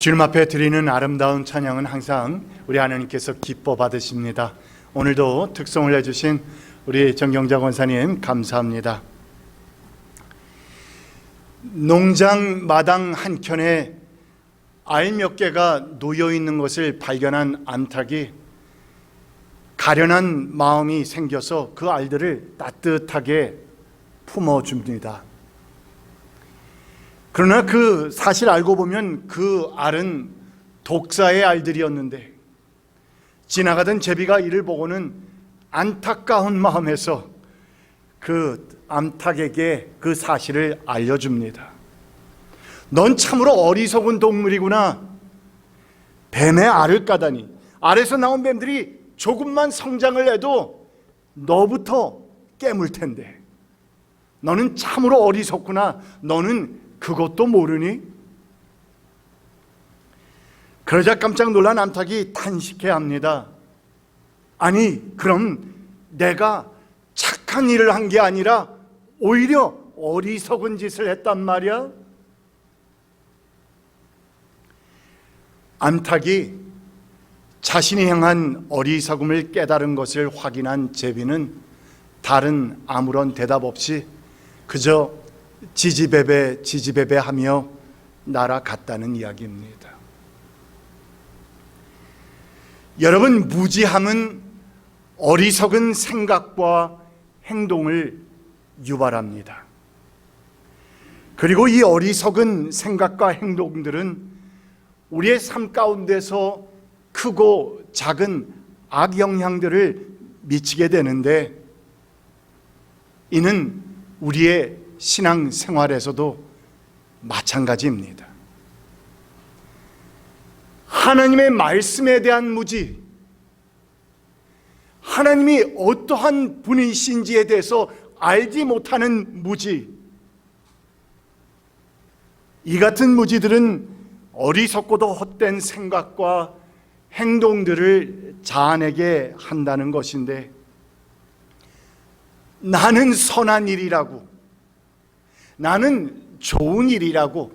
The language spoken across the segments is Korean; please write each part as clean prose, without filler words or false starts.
주님 앞에 드리는 아름다운 찬양은 항상 우리 하나님께서 기뻐 받으십니다. 오늘도 특송을 해주신 우리 정경자 권사님 감사합니다. 농장 마당 한켠에 알 몇 개가 놓여 있는 것을 발견한 암탉이 가련한 마음이 생겨서 그 알들을 따뜻하게 품어줍니다. 그러나 그 사실 알고 보면 그 알은 독사의 알들이었는데 지나가던 제비가 이를 보고는 안타까운 마음에서 그 암탉에게 그 사실을 알려줍니다. 넌 참으로 어리석은 동물이구나. 뱀의 알을 까다니. 알에서 나온 뱀들이 조금만 성장을 해도 너부터 깨물 텐데 너는 참으로 어리석구나. 너는 그것도 모르니? 그러자 깜짝 놀란 암탉이 탄식해합니다. 아니, 그럼 내가 착한 일을 한 게 아니라 오히려 어리석은 짓을 했단 말이야? 암탉이 자신이 향한 어리석음을 깨달은 것을 확인한 제비는 다른 아무런 대답 없이 그저 지지배배 하며 날아갔다는 이야기입니다. 여러분, 무지함은 어리석은 생각과 행동을 유발합니다. 그리고 이 어리석은 생각과 행동들은 우리의 삶 가운데서 크고 작은 악영향들을 미치게 되는데 이는 우리의 신앙 생활에서도 마찬가지입니다. 하나님의 말씀에 대한 무지, 하나님이 어떠한 분이신지에 대해서 알지 못하는 무지, 이 같은 무지들은 어리석고도 헛된 생각과 행동들을 자아내게 한다는 것인데, 나는 선한 일이라고, 나는 좋은 일이라고,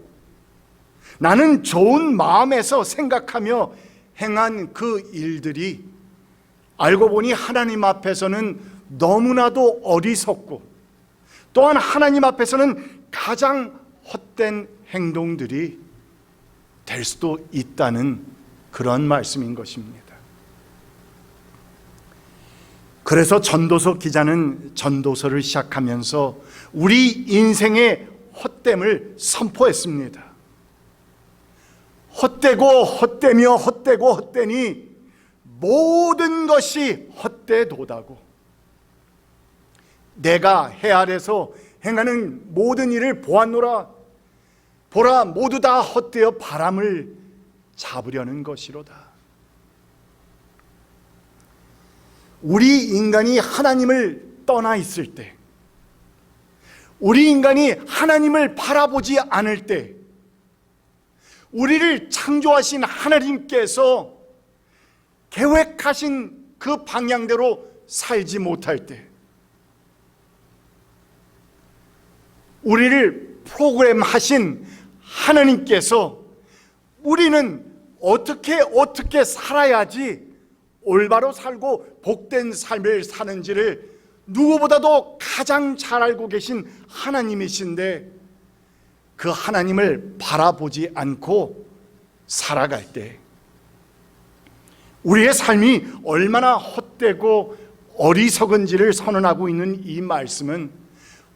나는 좋은 마음에서 생각하며 행한 그 일들이 알고 보니 하나님 앞에서는 너무나도 어리석고 또한 하나님 앞에서는 가장 헛된 행동들이 될 수도 있다는 그런 말씀인 것입니다. 그래서 전도서 기자는 전도서를 시작하면서 우리 인생의 헛됨을 선포했습니다. 헛되고 헛되며 헛되고 헛되니 모든 것이 헛되도다고. 내가 해 아래서 행하는 모든 일을 보았노라. 보라, 모두 다 헛되어 바람을 잡으려는 것이로다. 우리 인간이 하나님을 떠나 있을 때, 우리 인간이 하나님을 바라보지 않을 때, 우리를 창조하신 하나님께서 계획하신 그 방향대로 살지 못할 때, 우리를 프로그램하신 하나님께서 우리는 어떻게 살아야지 올바로 살고 복된 삶을 사는지를 누구보다도 가장 잘 알고 계신 하나님이신데 그 하나님을 바라보지 않고 살아갈 때 우리의 삶이 얼마나 헛되고 어리석은지를 선언하고 있는 이 말씀은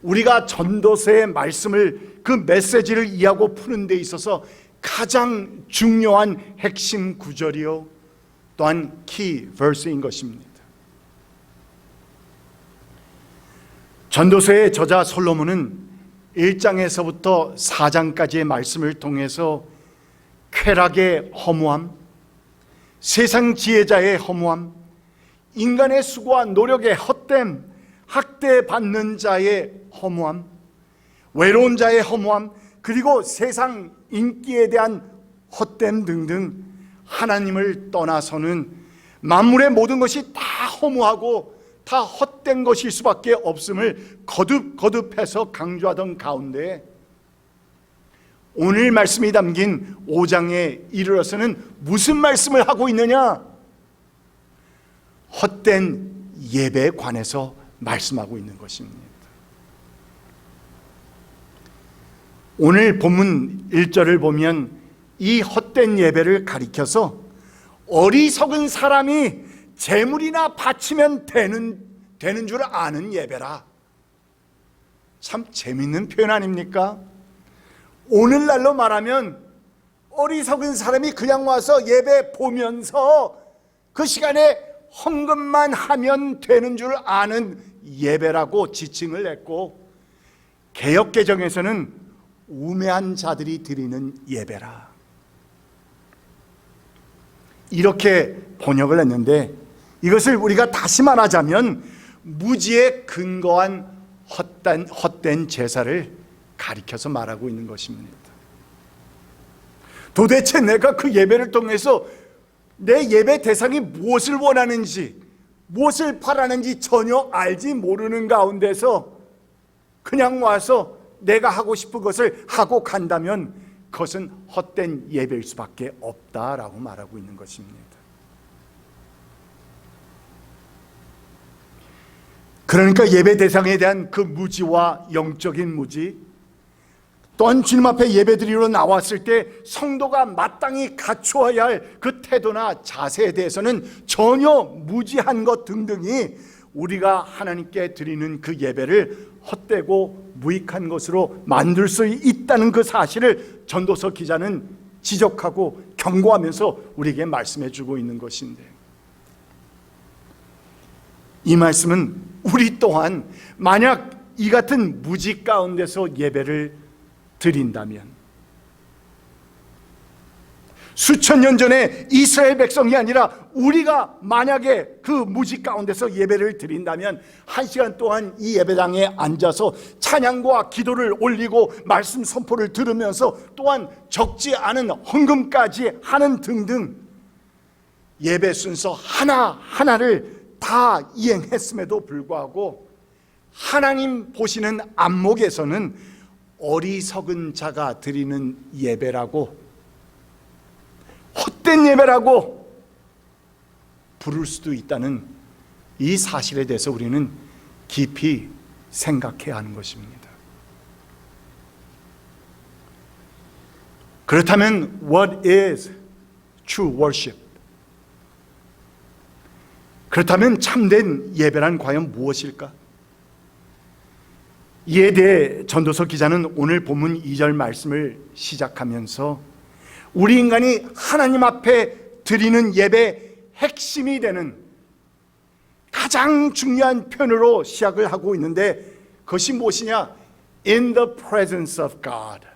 우리가 전도서의 말씀을, 그 메시지를 이해하고 푸는 데 있어서 가장 중요한 핵심 구절이요 또한 키 버스인 것입니다. 전도서의 저자 솔로몬은 1장에서부터 4장까지의 말씀을 통해서 쾌락의 허무함, 세상 지혜자의 허무함, 인간의 수고와 노력의 헛됨, 학대받는 자의 허무함, 외로운 자의 허무함, 그리고 세상 인기에 대한 헛됨 등등 하나님을 떠나서는 만물의 모든 것이 다 허무하고 다 헛된 것일 수밖에 없음을 거듭해서 강조하던 가운데 오늘 말씀이 담긴 5장에 이르러서는 무슨 말씀을 하고 있느냐? 헛된 예배에 관해서 말씀하고 있는 것입니다. 오늘 본문 1절을 보면 이 헛된 예배를 가리켜서 어리석은 사람이 재물이나 바치면 되는 줄 아는 예배라. 참 재밌는 표현 아닙니까? 오늘날로 말하면 어리석은 사람이 그냥 와서 예배 보면서 그 시간에 헌금만 하면 되는 줄 아는 예배라고 지칭을 했고, 개역개정에서는 우매한 자들이 드리는 예배라, 이렇게 번역을 했는데, 이것을 우리가 다시 말하자면 무지에 근거한 헛된 제사를 가리켜서 말하고 있는 것입니다. 도대체 내가 그 예배를 통해서 내 예배 대상이 무엇을 원하는지, 무엇을 바라는지 전혀 알지 모르는 가운데서 그냥 와서 내가 하고 싶은 것을 하고 간다면 그것은 헛된 예배일 수밖에 없다라고 말하고 있는 것입니다. 그러니까 예배 대상에 대한 그 무지와 영적인 무지, 또한 주님 앞에 예배드리러 나왔을 때 성도가 마땅히 갖추어야 할 그 태도나 자세에 대해서는 전혀 무지한 것 등등이 우리가 하나님께 드리는 그 예배를 헛되고 무익한 것으로 만들 수 있다는 그 사실을 전도서 기자는 지적하고 경고하면서 우리에게 말씀해 주고 있는 것인데, 이 말씀은 우리 또한 만약 이 같은 무지 가운데서 예배를 드린다면, 수천 년 전에 이스라엘 백성이 아니라 우리가 만약에 그 무지 가운데서 예배를 드린다면 1시간 동안 이 예배당에 앉아서 찬양과 기도를 올리고 말씀 선포를 들으면서 또한 적지 않은 헌금까지 하는 등등 예배 순서 하나하나를 다 이행했음에도 불구하고 하나님 보시는 안목에서는 어리석은 자가 드리는 예배라고, 헛된 예배라고 부를 수도 있다는 이 사실에 대해서 우리는 깊이 생각해야 하는 것입니다. 그렇다면 what is true worship? 그렇다면 참된 예배란 과연 무엇일까? 이에 대해 전도서 기자는 오늘 본문 2절 말씀을 시작하면서 우리 인간이 하나님 앞에 드리는 예배의 핵심이 되는 가장 중요한 표현으로 시작을 하고 있는데, 그것이 무엇이냐? In the presence of God,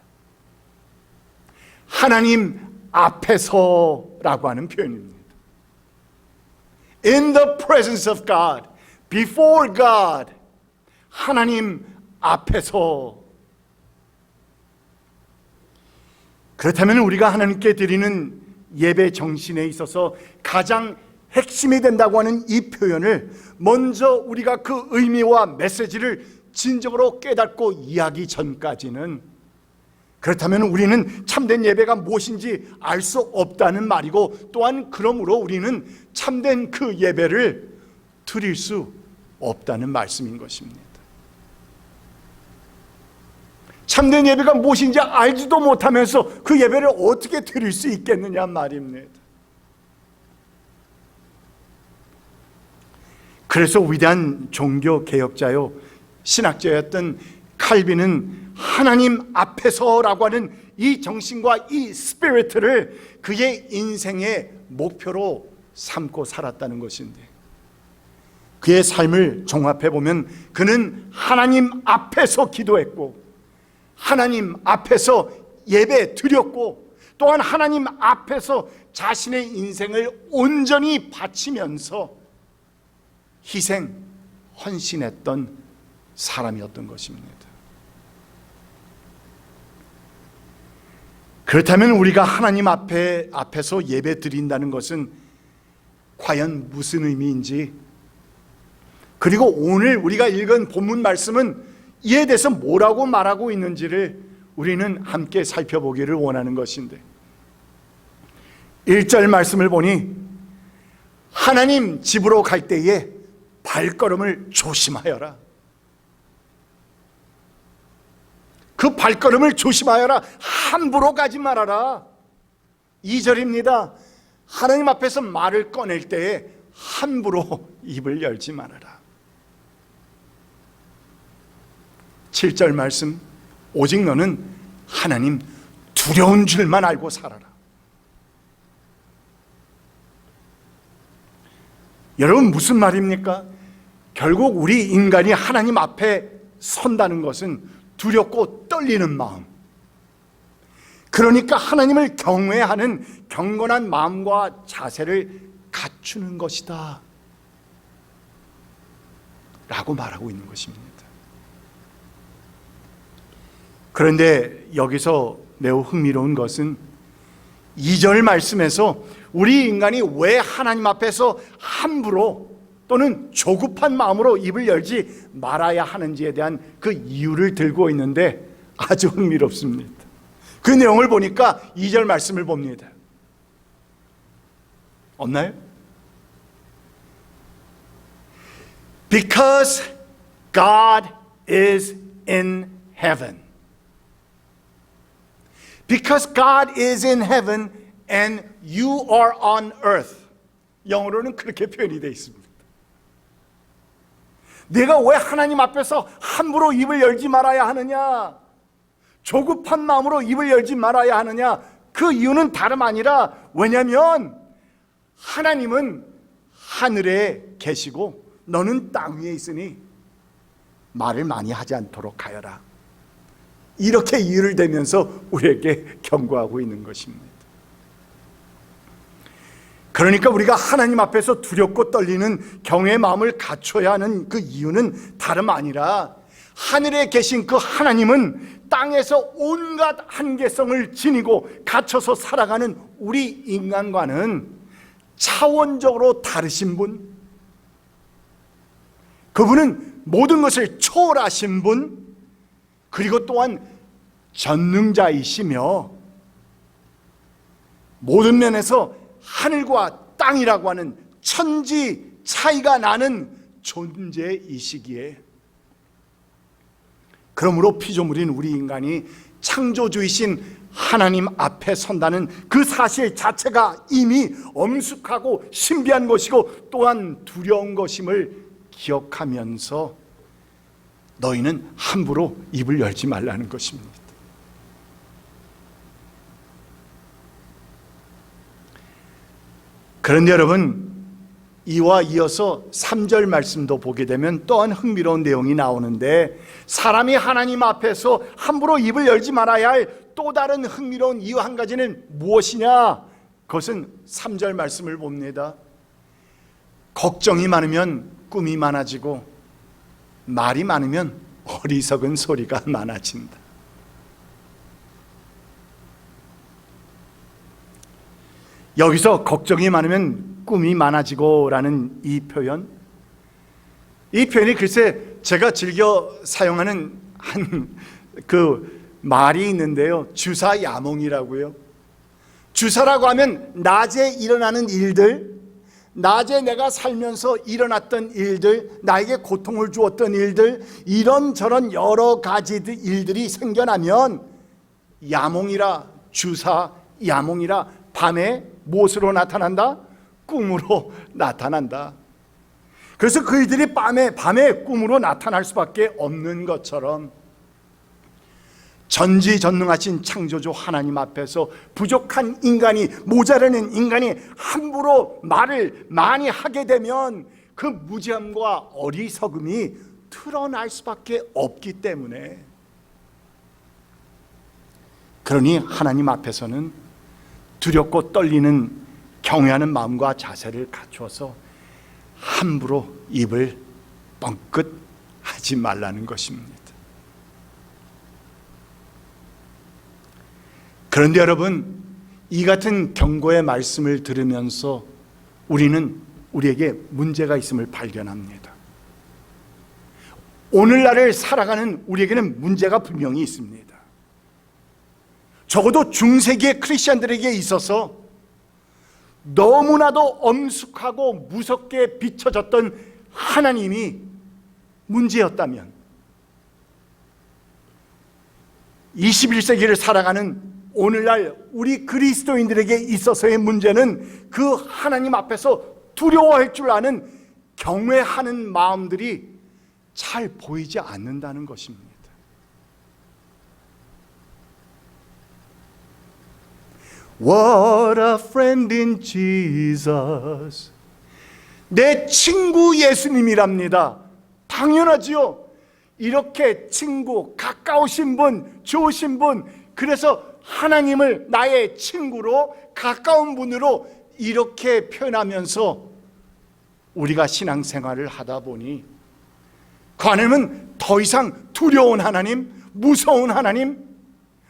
하나님 앞에서라고 하는 표현입니다. In the presence of God, before God, 하나님 앞에서. 그렇다면 우리가 하나님께 드리는 예배 정신에 있어서 가장 핵심이 된다고 하는 이 표현을 먼저 우리가 그 의미와 메시지를 진정으로 깨닫고 이해하기 전까지는, 그렇다면 우리는 참된 예배가 무엇인지 알 수 없다는 말이고, 또한 그러므로 우리는 참된 그 예배를 드릴 수 없다는 말씀인 것입니다. 참된 예배가 무엇인지 알지도 못하면서 그 예배를 어떻게 드릴 수 있겠느냐 말입니다. 그래서 위대한 종교 개혁자요 신학자였던 칼빈은 하나님 앞에서라고 하는 이 정신과 이 스피리트를 그의 인생의 목표로 삼고 살았다는 것인데, 그의 삶을 종합해 보면 그는 하나님 앞에서 기도했고, 하나님 앞에서 예배 드렸고, 또한 하나님 앞에서 자신의 인생을 온전히 바치면서 희생, 헌신했던 사람이었던 것입니다. 그렇다면 우리가 하나님 앞에서 예배 드린다는 것은 과연 무슨 의미인지, 그리고 오늘 우리가 읽은 본문 말씀은 이에 대해서 뭐라고 말하고 있는지를 우리는 함께 살펴보기를 원하는 것인데 1절 말씀을 보니 하나님 집으로 갈 때에 발걸음을 조심하여라. 그 발걸음을 조심하여라. 함부로 가지 말아라. 2절입니다. 하나님 앞에서 말을 꺼낼 때에 함부로 입을 열지 말아라. 7절 말씀, 오직 너는 하나님 두려운 줄만 알고 살아라. 여러분, 무슨 말입니까? 결국 우리 인간이 하나님 앞에 선다는 것은 두렵고 떨리는 마음, 그러니까 하나님을 경외하는 경건한 마음과 자세를 갖추는 것이다 라고 말하고 있는 것입니다. 그런데 여기서 매우 흥미로운 것은 2절 말씀에서 우리 인간이 왜 하나님 앞에서 함부로 또는 조급한 마음으로 입을 열지 말아야 하는지에 대한 그 이유를 들고 있는데 아주 흥미롭습니다. 그 내용을 보니까 2절 말씀을 봅니다. 없나요? Because God is in heaven. Because God is in heaven and you are on earth. 영어로는 그렇게 표현이 되어 있습니다. 내가 왜 하나님 앞에서 함부로 입을 열지 말아야 하느냐, 조급한 마음으로 입을 열지 말아야 하느냐, 그 이유는 다름 아니라, 왜냐하면 하나님은 하늘에 계시고 너는 땅 위에 있으니 말을 많이 하지 않도록 하여라. 이렇게 이유를 대면서 우리에게 경고하고 있는 것입니다. 그러니까 우리가 하나님 앞에서 두렵고 떨리는 경외의 마음을 갖춰야 하는 그 이유는 다름 아니라, 하늘에 계신 그 하나님은 땅에서 온갖 한계성을 지니고 갇혀서 살아가는 우리 인간과는 차원적으로 다르신 분, 그분은 모든 것을 초월하신 분, 그리고 또한 전능자이시며 모든 면에서 하늘과 땅이라고 하는 천지 차이가 나는 존재이시기에, 그러므로 피조물인 우리 인간이 창조주이신 하나님 앞에 선다는 그 사실 자체가 이미 엄숙하고 신비한 것이고 또한 두려운 것임을 기억하면서 너희는 함부로 입을 열지 말라는 것입니다. 그런데 여러분, 이와 이어서 3절 말씀도 보게 되면 또한 흥미로운 내용이 나오는데, 사람이 하나님 앞에서 함부로 입을 열지 말아야 할 또 다른 흥미로운 이유 한 가지는 무엇이냐? 그것은 3절 말씀을 봅니다. 걱정이 많으면 꿈이 많아지고 말이 많으면 어리석은 소리가 많아진다. 여기서 걱정이 많으면 꿈이 많아지고 라는 이 표현이 글쎄 제가 즐겨 사용하는 그 말이 있는데요, 주사야몽이라고요. 주사라고 하면 낮에 일어나는 일들, 낮에 내가 살면서 일어났던 일들, 나에게 고통을 주었던 일들, 이런저런 여러 가지 일들이 생겨나면 야몽이라, 주사 야몽이라 밤에 무엇으로 나타난다? 꿈으로 나타난다. 그래서 그 일들이 밤에 꿈으로 나타날 수밖에 없는 것처럼, 전지전능하신 창조주 하나님 앞에서 부족한 인간이, 모자라는 인간이 함부로 말을 많이 하게 되면 그 무지함과 어리석음이 드러날 수밖에 없기 때문에, 그러니 하나님 앞에서는 두렵고 떨리는 경외하는 마음과 자세를 갖추어서 함부로 입을 뻥끗 하지 말라는 것입니다. 그런데 여러분, 이 같은 경고의 말씀을 들으면서 우리는 우리에게 문제가 있음을 발견합니다. 오늘날을 살아가는 우리에게는 문제가 분명히 있습니다. 적어도 중세기의 크리스천들에게 있어서 너무나도 엄숙하고 무섭게 비춰졌던 하나님이 문제였다면 21세기를 살아가는 오늘날 우리 그리스도인들에게 있어서의 문제는 그 하나님 앞에서 두려워할 줄 아는 경외하는 마음들이 잘 보이지 않는다는 것입니다. What a friend in Jesus. 내 친구 예수님이랍니다. 당연하지요. 이렇게 친구, 가까우신 분, 좋으신 분, 그래서 하나님을 나의 친구로, 가까운 분으로 이렇게 표현하면서 우리가 신앙생활을 하다 보니 그 하나님은 더 이상 두려운 하나님, 무서운 하나님,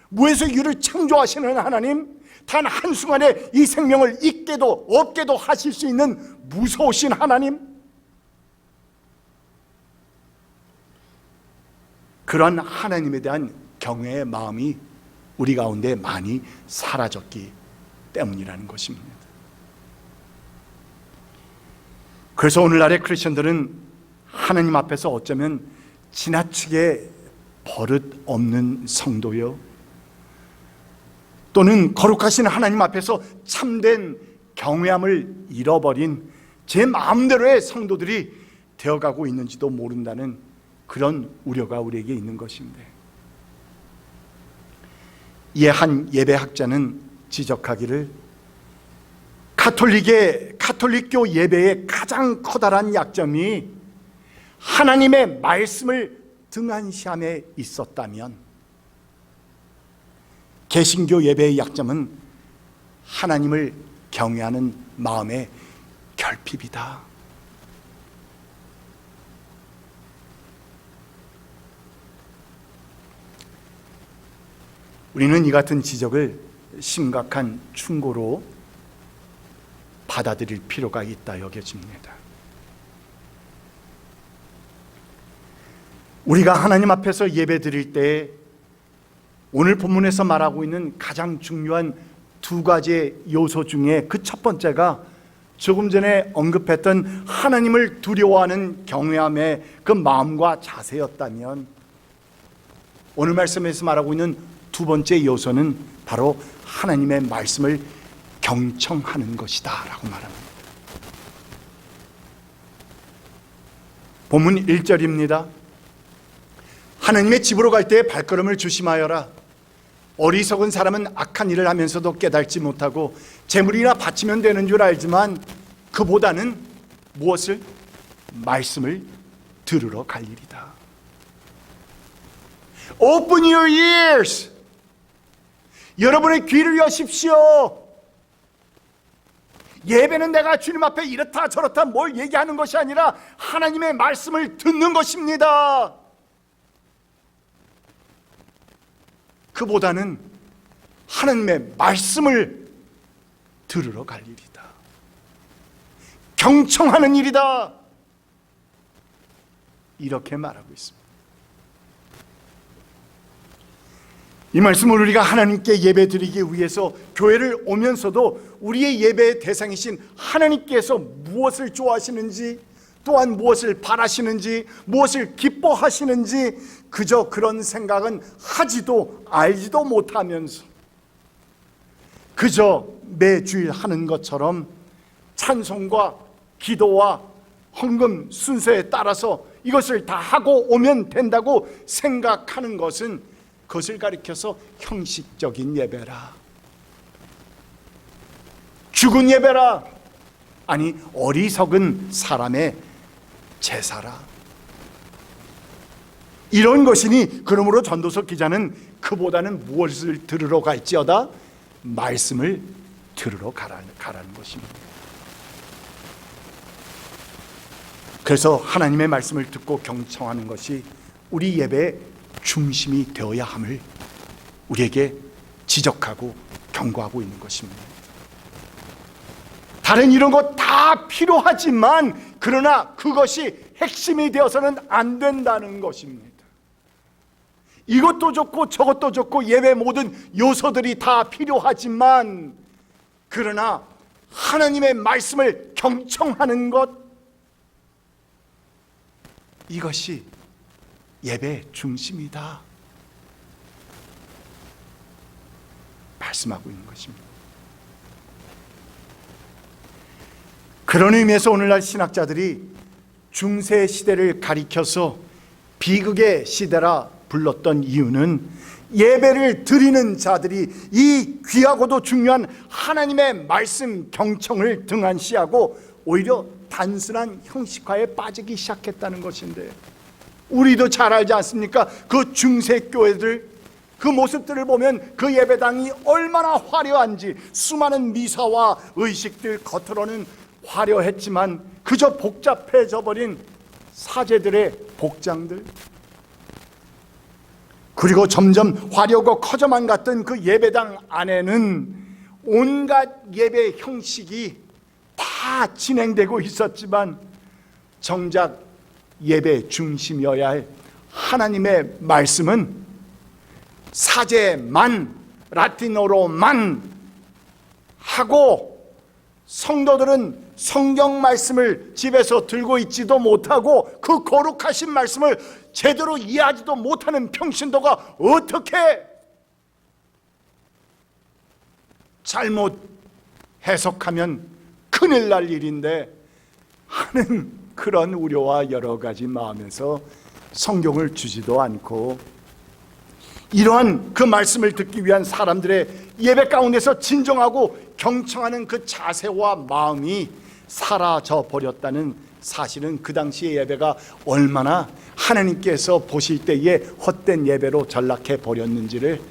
무에서 유를 창조하시는 하나님, 단 한순간에 이 생명을 있게도 없게도 하실 수 있는 무서우신 하나님, 그런 하나님에 대한 경외의 마음이 우리 가운데 많이 사라졌기 때문이라는 것입니다. 그래서 오늘날의 크리스천들은 하나님 앞에서 어쩌면 지나치게 버릇 없는 성도요, 또는 거룩하신 하나님 앞에서 참된 경외함을 잃어버린 제 마음대로의 성도들이 되어가고 있는지도 모른다는 그런 우려가 우리에게 있는 것인데, 이에 한 예배학자는 지적하기를 카톨릭교 예배의 가장 커다란 약점이 하나님의 말씀을 등한시함에 있었다면, 개신교 예배의 약점은 하나님을 경외하는 마음의 결핍이다. 우리는 이 같은 지적을 심각한 충고로 받아들일 필요가 있다 여겨집니다. 우리가 하나님 앞에서 예배 드릴 때 오늘 본문에서 말하고 있는 가장 중요한 두 가지 요소 중에 그 첫 번째가 조금 전에 언급했던 하나님을 두려워하는 경외함의 그 마음과 자세였다면, 오늘 말씀에서 말하고 있는 두 번째 요소는 바로 하나님의 말씀을 경청하는 것이다 라고 말합니다. 본문 1절입니다. 하나님의 집으로 갈 때 발걸음을 조심하여라. 어리석은 사람은 악한 일을 하면서도 깨닫지 못하고 재물이나 바치면 되는 줄 알지만 그보다는 무엇을? 말씀을 들으러 갈 일이다. Open your ears. 여러분의 귀를 여십시오. 예배는 내가 주님 앞에 이렇다 저렇다 뭘 얘기하는 것이 아니라 하나님의 말씀을 듣는 것입니다. 그보다는 하나님의 말씀을 들으러 갈 일이다. 경청하는 일이다. 이렇게 말하고 있습니다. 이 말씀을 우리가 하나님께 예배 드리기 위해서 교회를 오면서도 우리의 예배의 대상이신 하나님께서 무엇을 좋아하시는지, 또한 무엇을 바라시는지, 무엇을 기뻐하시는지 그저 그런 생각은 하지도 알지도 못하면서 그저 매주일 하는 것처럼 찬송과 기도와 헌금 순서에 따라서 이것을 다 하고 오면 된다고 생각하는 것은, 그것을 가리켜서 형식적인 예배라, 죽은 예배라, 아니 어리석은 사람의 제사라, 이런 것이니, 그러므로 전도서 기자는 그보다는 무엇을 들으러 갈지어다? 말씀을 들으러 가라는 것입니다. 그래서 하나님의 말씀을 듣고 경청하는 것이 우리 예배의 중심이 되어야 함을 우리에게 지적하고 경고하고 있는 것입니다. 다른 이런 것 다 필요하지만 그러나 그것이 핵심이 되어서는 안 된다는 것입니다. 이것도 좋고 저것도 좋고 예배 모든 요소들이 다 필요하지만, 그러나 하나님의 말씀을 경청하는 것, 이것이 예배의 중심이다 말씀하고 있는 것입니다. 그런 의미에서 오늘날 신학자들이 중세 시대를 가리켜서 비극의 시대라 불렀던 이유는, 예배를 드리는 자들이 이 귀하고도 중요한 하나님의 말씀 경청을 등한시하고 오히려 단순한 형식화에 빠지기 시작했다는 것인데, 우리도 잘 알지 않습니까? 그 중세 교회들, 그 모습들을 보면 그 예배당이 얼마나 화려한지, 수많은 미사와 의식들, 겉으로는 화려했지만 그저 복잡해져 버린 사제들의 복장들, 그리고 점점 화려고 커져만 갔던 그 예배당 안에는 온갖 예배 형식이 다 진행되고 있었지만, 정작 예배 중심이어야 할 하나님의 말씀은 사제만, 라틴어로만 하고, 성도들은 성경 말씀을 집에서 들고 있지도 못하고 그 거룩하신 말씀을 제대로 이해하지도 못하는 평신도가 어떻게 잘못 해석하면 큰일 날 일인데 하는 그런 우려와 여러 가지 마음에서 성경을 주지도 않고, 이러한 그 말씀을 듣기 위한 사람들의 예배 가운데서 진정하고 경청하는 그 자세와 마음이 사라져 버렸다는 사실은 그 당시의 예배가 얼마나 하나님께서 보실 때에 헛된 예배로 전락해 버렸는지를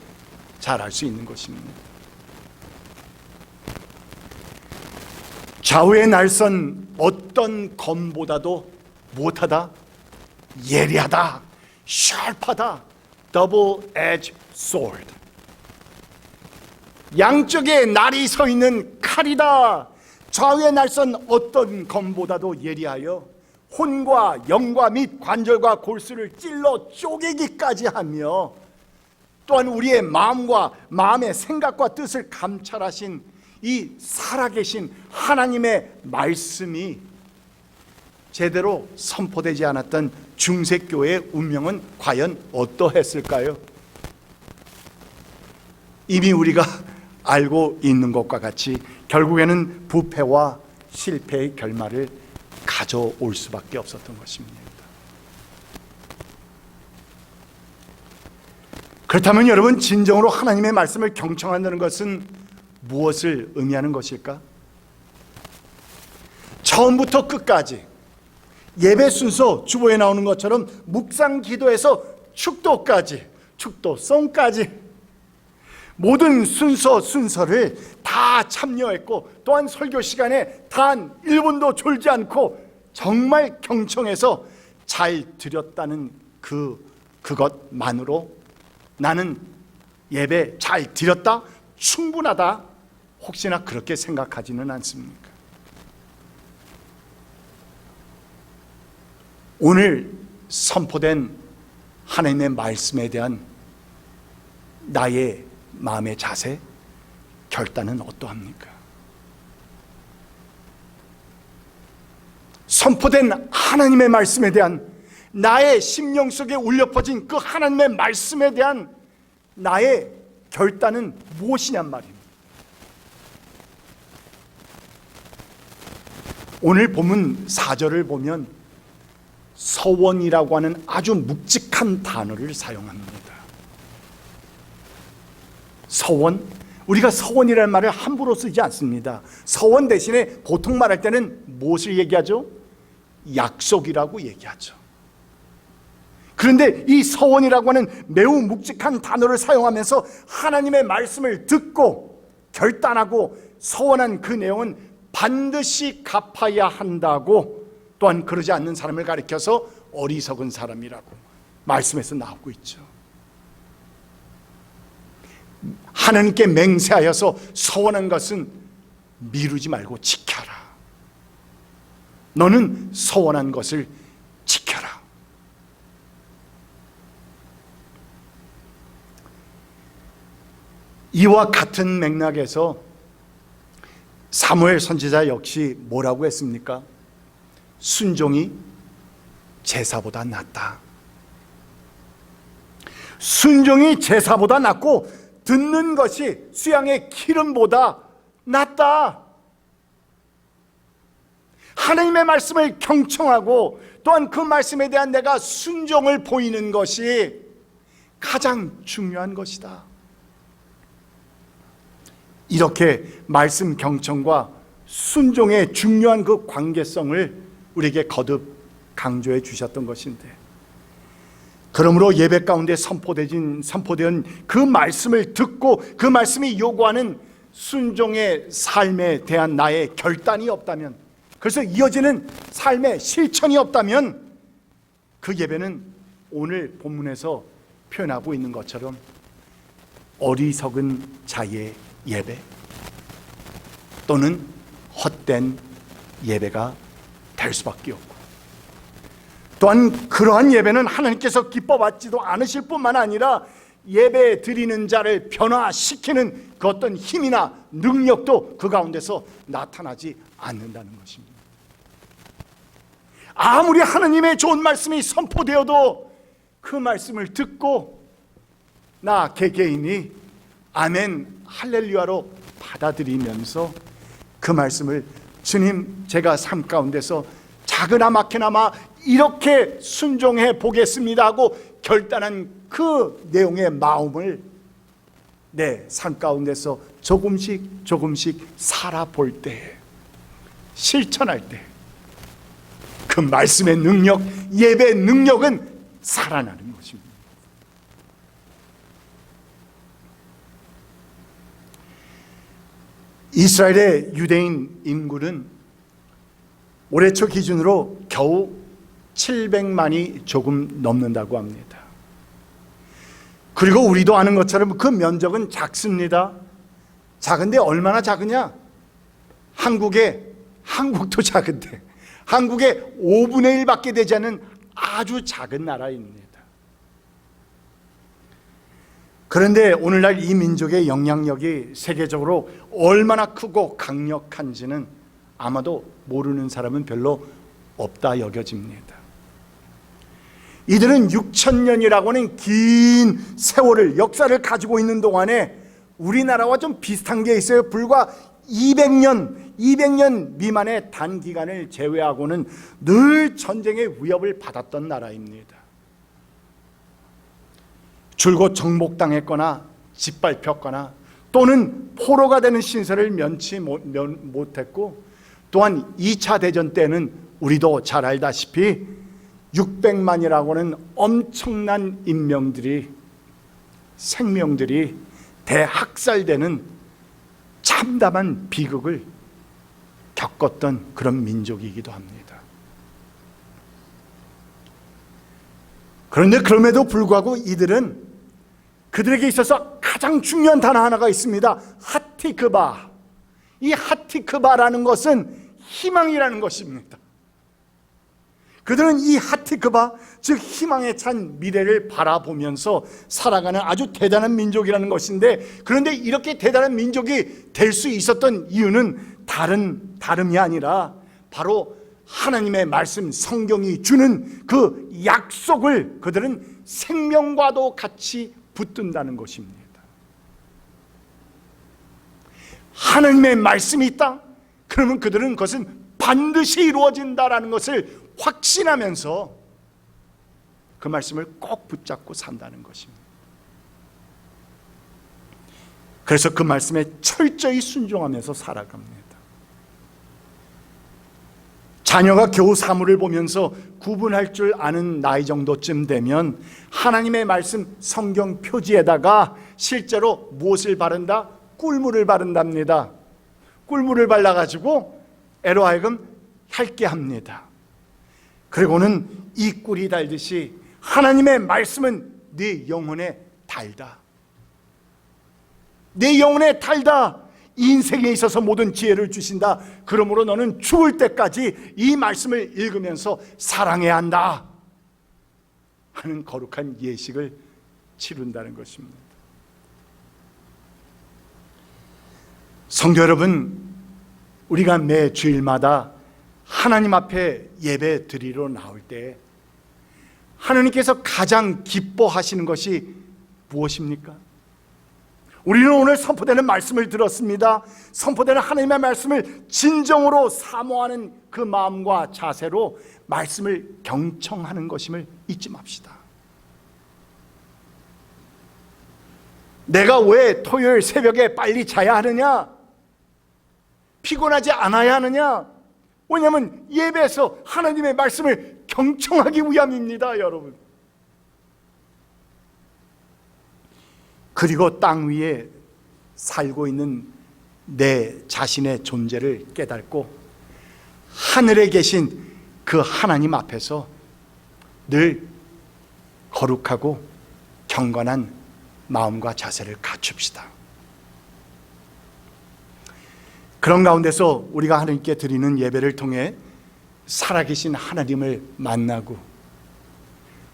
잘 알 수 있는 것입니다. 좌우의 날선 어떤 검보다도 무엇하다? 예리하다, 샤프하다, double edged sword. 양쪽에 날이 서 있는 칼이다. 좌우에 날선 어떤 검보다도 예리하여 혼과 영과 및 관절과 골수를 찔러 쪼개기까지 하며, 또한 우리의 마음과 마음의 생각과 뜻을 감찰하신 이 살아계신 하나님의 말씀이 제대로 선포되지 않았던 중세교회의 운명은 과연 어떠했을까요? 이미 우리가 알고 있는 것과 같이 결국에는 부패와 실패의 결말을 가져올 수밖에 없었던 것입니다. 그렇다면 여러분, 진정으로 하나님의 말씀을 경청한다는 것은 무엇을 의미하는 것일까? 처음부터 끝까지 예배 순서 주보에 나오는 것처럼 묵상 기도에서 축도까지, 축도송까지 모든 순서를 다 참여했고, 또한 설교 시간에 단 1분도 졸지 않고 정말 경청해서 잘 드렸다는 그것만으로 나는 예배 잘 드렸다, 충분하다, 혹시나 그렇게 생각하지는 않습니까? 오늘 선포된 하나님의 말씀에 대한 나의 마음의 자세, 결단은 어떠합니까? 선포된 하나님의 말씀에 대한 나의 심령 속에 울려 퍼진 그 하나님의 말씀에 대한 나의 결단은 무엇이냔 말입니다. 오늘 본문 4절을 보면 서원이라고 하는 아주 묵직한 단어를 사용합니다. 서원, 우리가 서원이라는 말을 함부로 쓰지 않습니다. 서원 대신에 보통 말할 때는 무엇을 얘기하죠? 약속이라고 얘기하죠. 그런데 이 서원이라고 하는 매우 묵직한 단어를 사용하면서 하나님의 말씀을 듣고 결단하고 서원한 그 내용은 반드시 갚아야 한다고, 또한 그러지 않는 사람을 가리켜서 어리석은 사람이라고 말씀에서 나오고 있죠. 하나님께 맹세하여서 서원한 것은 미루지 말고 지켜라. 너는 서원한 것을 지켜라. 이와 같은 맥락에서 사무엘 선지자 역시 뭐라고 했습니까? 순종이 제사보다 낫다. 순종이 제사보다 낫고 듣는 것이 수양의 기름보다 낫다. 하나님의 말씀을 경청하고 또한 그 말씀에 대한 내가 순종을 보이는 것이 가장 중요한 것이다. 이렇게 말씀 경청과 순종의 중요한 그 관계성을 우리에게 거듭 강조해 주셨던 것인데, 그러므로 예배 가운데 선포된 그 말씀을 듣고 그 말씀이 요구하는 순종의 삶에 대한 나의 결단이 없다면, 그래서 이어지는 삶의 실천이 없다면 그 예배는 오늘 본문에서 표현하고 있는 것처럼 어리석은 자의 예배 또는 헛된 예배가 될 수밖에 없고, 또한 그러한 예배는 하나님께서 기뻐받지도 않으실 뿐만 아니라 예배 드리는 자를 변화시키는 그 어떤 힘이나 능력도 그 가운데서 나타나지 않는다는 것입니다. 아무리 하나님의 좋은 말씀이 선포되어도 그 말씀을 듣고 나 개개인이 아멘 할렐루야로 받아들이면서 그 말씀을 주님 제가 삶 가운데서 작으나마 크나마 이렇게 순종해 보겠습니다 하고 결단한 그 내용의 마음을 내 삶 가운데서 조금씩 살아볼 때, 실천할 때 그 말씀의 능력, 예배의 능력은 살아나는 것입니다. 이스라엘의 유대인 인구는 올해 초 기준으로 겨우 700만이 조금 넘는다고 합니다. 그리고 우리도 아는 것처럼 그 면적은 작습니다. 작은데 얼마나 작으냐? 한국도 작은데 한국의 5분의 1밖에 되지 않는 아주 작은 나라입니다. 그런데 오늘날 이 민족의 영향력이 세계적으로 얼마나 크고 강력한지는 아마도 모르는 사람은 별로 없다 여겨집니다. 이들은 6,000년이라고 하는 긴 세월을, 역사를 가지고 있는 동안에 우리나라와 좀 비슷한 게 있어요. 불과 200년 미만의 단기간을 제외하고는 늘 전쟁의 위협을 받았던 나라입니다. 줄곧 정복당했거나 짓밟혔거나 또는 포로가 되는 신세를 면치 못했고, 또한 2차 대전 때는 우리도 잘 알다시피 600만이라고 하는 엄청난 생명들이 대학살되는 참담한 비극을 겪었던 그런 민족이기도 합니다. 그런데 그럼에도 불구하고 이들은 그들에게 있어서 가장 중요한 단어 하나가 있습니다. 하티크바. 이 하티크바라는 것은 희망이라는 것입니다. 그들은 이 하티크바, 즉 희망에 찬 미래를 바라보면서 살아가는 아주 대단한 민족이라는 것인데, 그런데 이렇게 대단한 민족이 될 수 있었던 이유는 다름이 아니라 바로 하나님의 말씀, 성경이 주는 그 약속을 그들은 생명과도 같이 붙든다는 것입니다. 하나님의 말씀이 있다? 그러면 그들은 그것은 반드시 이루어진다라는 것을 확신하면서 그 말씀을 꼭 붙잡고 산다는 것입니다. 그래서 그 말씀에 철저히 순종하면서 살아갑니다. 자녀가 겨우 사물을 보면서 구분할 줄 아는 나이 정도쯤 되면 하나님의 말씀 성경 표지에다가 실제로 무엇을 바른다? 꿀물을 바른답니다. 꿀물을 발라가지고 애로 하여금 핥게 합니다. 그리고는 이 꿀이 달듯이 하나님의 말씀은 네 영혼에 달다. 내 영혼에 달다. 인생에 있어서 모든 지혜를 주신다. 그러므로 너는 죽을 때까지 이 말씀을 읽으면서 사랑해야 한다 하는 거룩한 예식을 치룬다는 것입니다. 성도 여러분, 우리가 매 주일마다 하나님 앞에 예배 드리러 나올 때 하나님께서 가장 기뻐하시는 것이 무엇입니까? 우리는 오늘 선포되는 말씀을 들었습니다. 선포되는 하나님의 말씀을 진정으로 사모하는 그 마음과 자세로 말씀을 경청하는 것임을 잊지 맙시다. 내가 왜 토요일 새벽에 빨리 자야 하느냐? 피곤하지 않아야 하느냐? 왜냐하면 예배에서 하나님의 말씀을 경청하기 위함입니다, 여러분. 그리고 땅 위에 살고 있는 내 자신의 존재를 깨닫고 하늘에 계신 그 하나님 앞에서 늘 거룩하고 경건한 마음과 자세를 갖춥시다. 그런 가운데서 우리가 하나님께 드리는 예배를 통해 살아계신 하나님을 만나고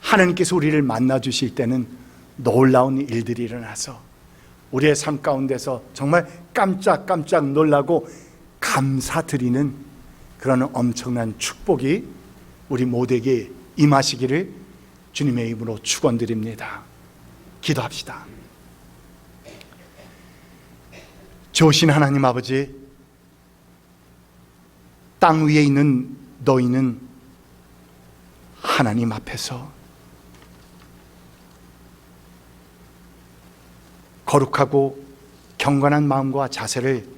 하나님께서 우리를 만나 주실 때는 놀라운 일들이 일어나서 우리의 삶 가운데서 정말 깜짝깜짝 놀라고 감사드리는 그런 엄청난 축복이 우리 모두에게 임하시기를 주님의 이름으로 축원드립니다. 기도합시다. 좋으신 하나님 아버지, 땅 위에 있는 너희는 하나님 앞에서 거룩하고 경건한 마음과 자세를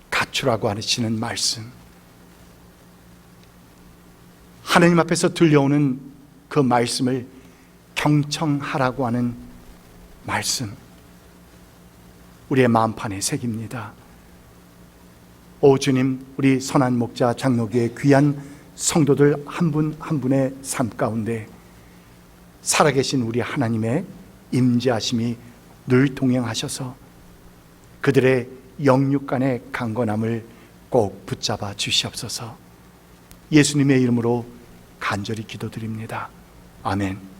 갖추라고 하시는 말씀, 하나님 앞에서 들려오는 그 말씀을 경청하라고 하는 말씀, 우리의 마음판에 새깁니다. 오 주님, 우리 선한 목자 장로교의 귀한 성도들 한 분 한 분의 삶 가운데 살아계신 우리 하나님의 임재하심이 늘 동행하셔서 그들의 영육간의 강건함을 꼭 붙잡아 주시옵소서. 예수님의 이름으로 간절히 기도드립니다. 아멘.